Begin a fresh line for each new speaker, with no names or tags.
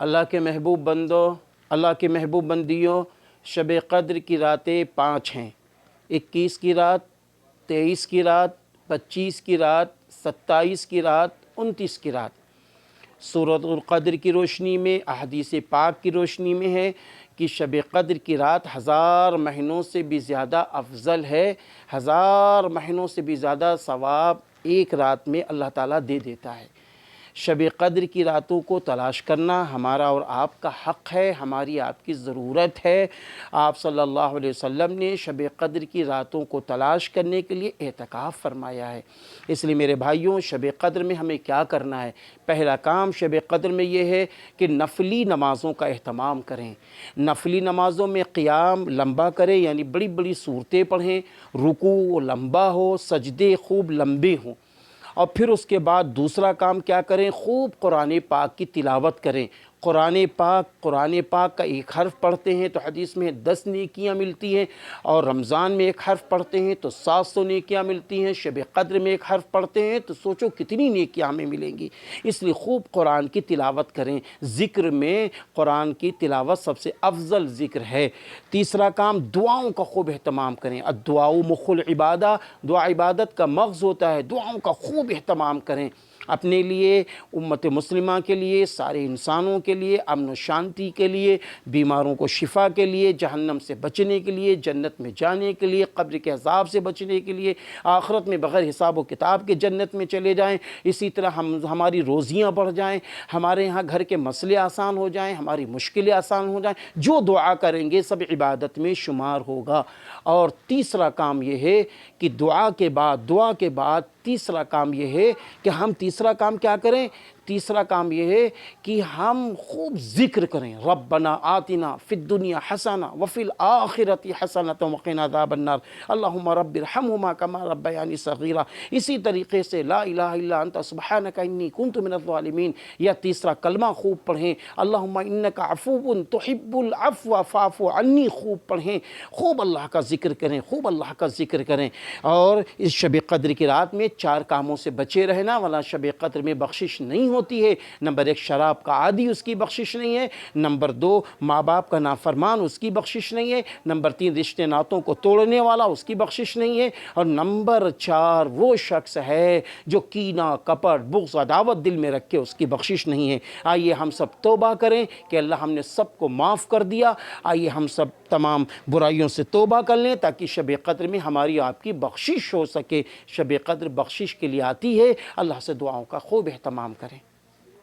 اللہ کے محبوب بندوں، اللہ کے محبوب بندیوں، شب قدر کی راتیں 5 ہیں، 21 کی رات، 23 کی رات، 25 کی رات، 27 کی رات، 29 کی رات۔ سورۃ القدر کی روشنی میں، احادیث پاک کی روشنی میں ہے کہ شب قدر کی رات 1000 مہینوں سے بھی زیادہ افضل ہے، 1000 مہینوں سے بھی زیادہ ثواب ایک رات میں اللہ تعالیٰ دے دیتا ہے۔ شب قدر کی راتوں کو تلاش کرنا ہمارا اور آپ کا حق ہے، ہماری آپ کی ضرورت ہے۔ آپ صلی اللہ علیہ وسلم نے شب قدر کی راتوں کو تلاش کرنے کے لیے اعتکاف فرمایا ہے۔ اس لیے میرے بھائیوں، شب قدر میں ہمیں کیا کرنا ہے؟ پہلا کام شب قدر میں یہ ہے کہ نفلی نمازوں کا اہتمام کریں۔ نفلی نمازوں میں قیام لمبا کریں، یعنی بڑی بڑی صورتیں پڑھیں، رکوع لمبا ہو، سجدے خوب لمبے ہوں۔ اور پھر اس کے بعد دوسرا کام کیا کریں؟ خوب قرآن پاک کی تلاوت کریں۔ قرآن پاک کا ایک حرف پڑھتے ہیں تو حدیث میں 10 نیکیاں ملتی ہیں، اور رمضان میں ایک حرف پڑھتے ہیں تو 700 نیکیاں ملتی ہیں، شب قدر میں ایک حرف پڑھتے ہیں تو سوچو کتنی نیکیاں ہمیں ملیں گی۔ اس لیے خوب قرآن کی تلاوت کریں۔ ذکر میں قرآن کی تلاوت سب سے افضل ذکر ہے۔ تیسرا کام دعاؤں کا خوب اہتمام کریں۔ الدعاء مخ العبادہ، دعا عبادت کا مغز ہوتا ہے، دعاؤں کا خوب اہتمام کریں، اپنے لیے، امت مسلمہ کے لیے، سارے انسانوں کے لیے، امن و شانتی کے لیے، بیماروں کو شفا کے لیے، جہنم سے بچنے کے لیے، جنت میں جانے کے لیے، قبر کے عذاب سے بچنے کے لیے، آخرت میں بغیر حساب و کتاب کے جنت میں چلے جائیں۔ اسی طرح ہماری روزیاں بڑھ جائیں، ہمارے ہاں گھر کے مسئلے آسان ہو جائیں، ہماری مشکلیں آسان ہو جائیں، جو دعا کریں گے سب عبادت میں شمار ہوگا۔ اور تیسرا کام یہ ہے کہ دعا کے بعد تیسرا کام یہ ہے کہ ہم تیسرا کام کیا کریں؟ تیسرا کام یہ ہے کہ ہم خوب ذکر کریں۔ ربنا آتنا فی الدنیا حسنہ وفی الآخرۃ حسنۃ وقنا عذاب النار اللہم رب ارحمہما کما ربیانی صغیرا۔ اسی طریقے سے لا الہ الا انت سبحانک انی کنت من الظالمین، یا تیسرا کلمہ خوب پڑھیں، اللہم انک عفو تحب العفو فاعف عنی، خوب پڑھیں، خوب اللہ کا ذکر کریں، خوب اللہ کا ذکر کریں۔ اور اس شب قدر کی رات میں 4 کاموں سے بچے رہنا، ورنہ شب قدر میں بخشش نہیں ہوتی ہے۔ نمبر 1 شراب کا عادی، اس کی بخشش نہیں ہے۔ نمبر 2 ماں باپ کا نافرمان، اس کی بخشش نہیں ہے۔ نمبر 3 رشتے ناتوں کو توڑنے والا، اس کی بخشش نہیں ہے۔ اور نمبر 4 وہ شخص ہے جو کینہ، کپٹ، بغض، عداوت دل میں رکھے، اس کی بخشش نہیں ہے۔ آئیے ہم سب توبہ کریں کہ اللہ ہم نے سب کو معاف کر دیا۔ آئیے ہم سب تمام برائیوں سے توبہ کر لیں تاکہ شب قدر میں ہماری آپ کی بخشش ہو سکے۔ شب قدر بخشش کے لیے آتی ہے، اللہ سے دعاؤں کا خوب اہتمام کریں۔